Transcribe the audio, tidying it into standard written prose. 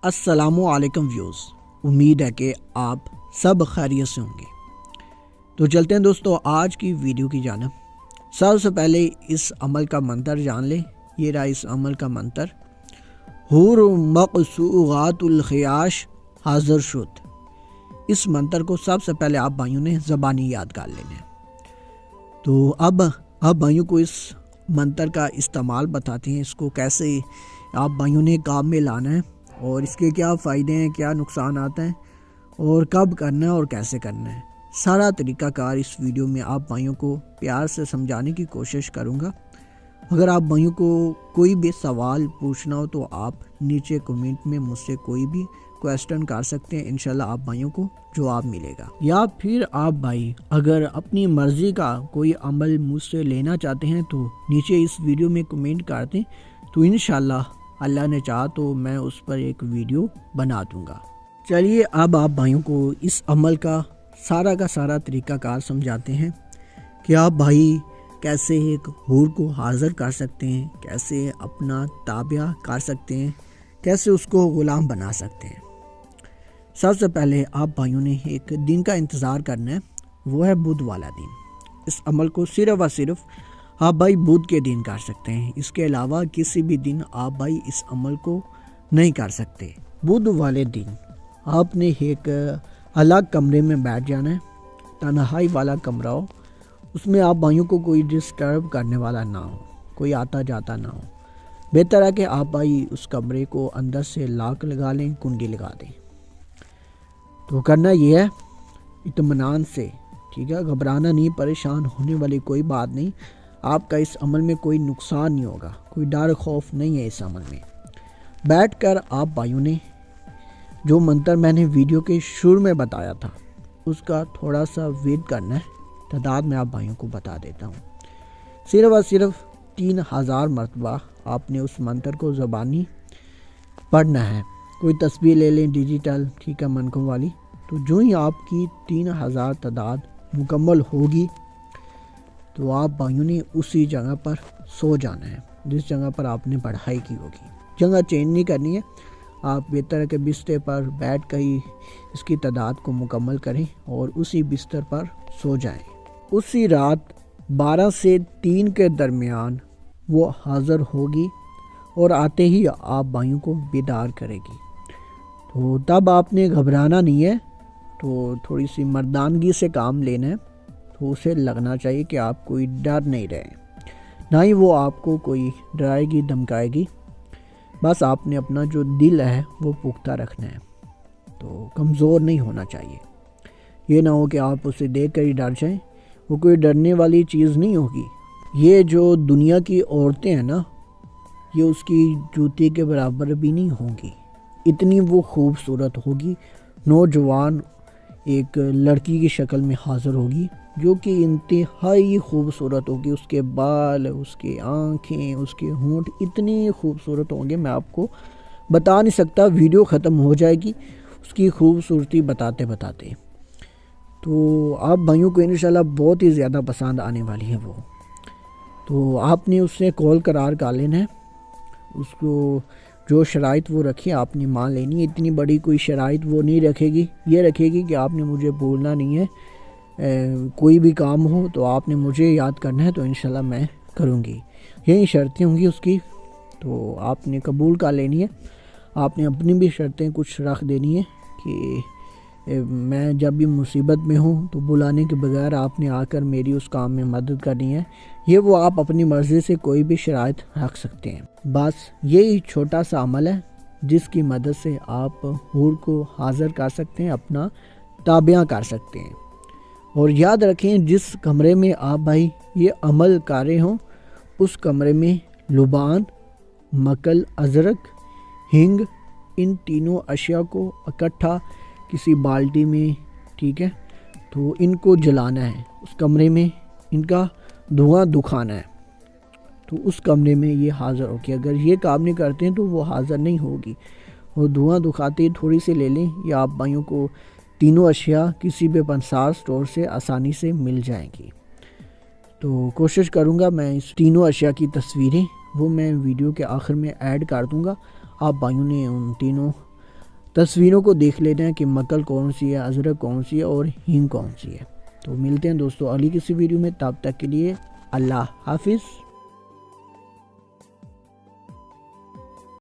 السلام علیکم ویوز، امید ہے کہ آپ سب خیریت سے ہوں گے۔ تو چلتے ہیں دوستو آج کی ویڈیو کی جانب۔ سب سے پہلے اس عمل کا منتر جان لیں۔ یہ رہا اس عمل کا منتر، حور مقصوغات الخیاش حاضر شد۔ اس منتر کو سب سے پہلے آپ بھائیوں نے زبانی یاد کر لینا ہے۔ تو اب آپ بھائیوں کو اس منتر کا استعمال بتاتے ہیں، اس کو کیسے آپ بھائیوں نے کام میں لانا ہے اور اس کے کیا فائدے ہیں، کیا نقصانات ہیں اور کب کرنا ہے اور کیسے کرنا ہے۔ سارا طریقہ کار اس ویڈیو میں آپ بھائیوں کو پیار سے سمجھانے کی کوشش کروں گا۔ اگر آپ بھائیوں کو کوئی بھی سوال پوچھنا ہو تو آپ نیچے کمنٹ میں مجھ سے کوئی بھی کویسچن کر سکتے ہیں، انشاءاللہ آپ بھائیوں کو جواب ملے گا۔ یا پھر آپ بھائی اگر اپنی مرضی کا کوئی عمل مجھ سے لینا چاہتے ہیں تو نیچے اس ویڈیو میں کمنٹ کر دیں، تو انشاءاللہ اللہ نے چاہا تو میں اس پر ایک ویڈیو بنا دوں گا۔ چلیے اب آپ بھائیوں کو اس عمل کا سارا طریقہ کار سمجھاتے ہیں کہ آپ بھائی کیسے ایک حور کو حاضر کر سکتے ہیں، کیسے اپنا تابع کر سکتے ہیں، کیسے اس کو غلام بنا سکتے ہیں۔ سب سے پہلے آپ بھائیوں نے ایک دن کا انتظار کرنا ہے، وہ ہے بدھ والا دن۔ اس عمل کو صرف اور صرف آپ بھائی بدھ کے دن کر سکتے ہیں، اس کے علاوہ کسی بھی دن آپ بھائی اس عمل کو نہیں کر سکتے۔ بدھ والے دن آپ نے ایک الگ کمرے میں بیٹھ جانا ہے، تنہائی والا کمرہ ہو، اس میں آپ بھائیوں کو کوئی ڈسٹرب کرنے والا نہ ہو، کوئی آتا جاتا نہ ہو۔ بہتر ہے کہ آپ بھائی اس کمرے کو اندر سے لاک لگا لیں، کنڈی لگا دیں۔ تو کرنا یہ ہے اطمینان سے، ٹھیک ہے، گھبرانا نہیں، پریشان ہونے والی کوئی بات نہیں۔ آپ کا اس عمل میں کوئی نقصان نہیں ہوگا، کوئی ڈر خوف نہیں ہے اس عمل میں۔ بیٹھ کر آپ بھائیوں نے جو منتر میں نے ویڈیو کے شروع میں بتایا تھا اس کا تھوڑا سا ویٹ کرنا ہے۔ تعداد میں آپ بھائیوں کو بتا دیتا ہوں، صرف اور صرف 3000 مرتبہ آپ نے اس منتر کو زبانی پڑھنا ہے۔ کوئی تسبیح لے لیں ڈیجیٹل، ٹھیک ہے، منقوں والی۔ تو جو ہی آپ کی 3000 تعداد مکمل ہوگی تو آپ بھائیوں نے اسی جگہ پر سو جانا ہے جس جگہ پر آپ نے پڑھائی کی ہوگی۔ جگہ چینج نہیں کرنی ہے، آپ بہتر ہے کہ بستر پر بیٹھ کر ہی اس کی تعداد کو مکمل کریں اور اسی بستر پر سو جائیں۔ اسی رات 12 سے 3 کے درمیان وہ حاضر ہوگی اور آتے ہی آپ بھائیوں کو بیدار کرے گی۔ تو تب آپ نے گھبرانا نہیں ہے، تو تھوڑی سی مردانگی سے کام لینا ہے۔ تو اسے لگنا چاہیے کہ آپ کوئی ڈر نہیں رہے، نہ ہی وہ آپ کو کوئی ڈرائے گی دھمکائے گی۔ بس آپ نے اپنا جو دل ہے وہ پختہ رکھنا ہے، تو کمزور نہیں ہونا چاہیے۔ یہ نہ ہو کہ آپ اسے دیکھ کر ہی ڈر جائیں، وہ کوئی ڈرنے والی چیز نہیں ہوگی۔ یہ جو دنیا کی عورتیں ہیں نا، یہ اس کی جوتی کے برابر بھی نہیں ہوں گی، اتنی وہ خوبصورت ہوگی۔ نوجوان ایک لڑکی کی شکل میں حاضر ہوگی جو کہ انتہائی خوبصورت ہوگی، اس کے بال، اس کی آنکھیں، اس کے ہونٹ اتنی خوبصورت ہوں گے، میں آپ کو بتا نہیں سکتا، ویڈیو ختم ہو جائے گی اس کی خوبصورتی بتاتے بتاتے۔ تو آپ بھائیوں کو انشاءاللہ بہت ہی زیادہ پسند آنے والی ہے وہ۔ تو آپ نے اس سے کال قرار کر لینا ہے، اس کو جو شرائط وہ رکھے آپ نے مان لینی ہے۔ اتنی بڑی کوئی شرائط وہ نہیں رکھے گی، یہ رکھے گی کہ آپ نے مجھے بھولنا نہیں ہے، کوئی بھی کام ہو تو آپ نے مجھے یاد کرنا ہے، تو انشاءاللہ میں کروں گی، یہی شرطیں ہوں گی اس کی۔ تو آپ نے قبول کر لینی ہے۔ آپ نے اپنی بھی شرطیں کچھ رکھ دینی ہے کہ میں جب بھی مصیبت میں ہوں تو بلانے کے بغیر آپ نے آ کر میری اس کام میں مدد کرنی ہے۔ یہ وہ آپ اپنی مرضی سے کوئی بھی شرائط رکھ سکتے ہیں۔ بس یہی چھوٹا سا عمل ہے جس کی مدد سے آپ حور کو حاضر کر سکتے ہیں، اپنا تابع کر سکتے ہیں۔ اور یاد رکھیں جس کمرے میں آپ بھائی یہ عمل کر رہے ہوں اس کمرے میں لبان، مکل ازرک، ہنگ، ان تینوں اشیاء کو اکٹھا کسی بالٹی میں، ٹھیک ہے، تو ان کو جلانا ہے، اس کمرے میں ان کا دھواں دکھانا ہے، تو اس کمرے میں یہ حاضر ہوگی۔ اگر یہ کام نہیں کرتے ہیں تو وہ حاضر نہیں ہوگی۔ اور دھواں دکھاتے تھوڑی سی لے لیں، یا آپ بھائیوں کو تینوں اشیاء کسی بھی پنسار سٹور سے آسانی سے مل جائیں گی۔ تو کوشش کروں گا میں اس تینوں اشیاء کی تصویریں وہ میں ویڈیو کے آخر میں ایڈ کر دوں گا۔ آپ بھائیوں نے ان تینوں تصویروں کو دیکھ لیتے ہیں کہ مکل کون سی ہے، ازرق کون سی ہے اور ہینگ کون سی ہے۔ تو ملتے ہیں دوستو اگلی کسی ویڈیو میں، تب تک کے لیے اللہ حافظ۔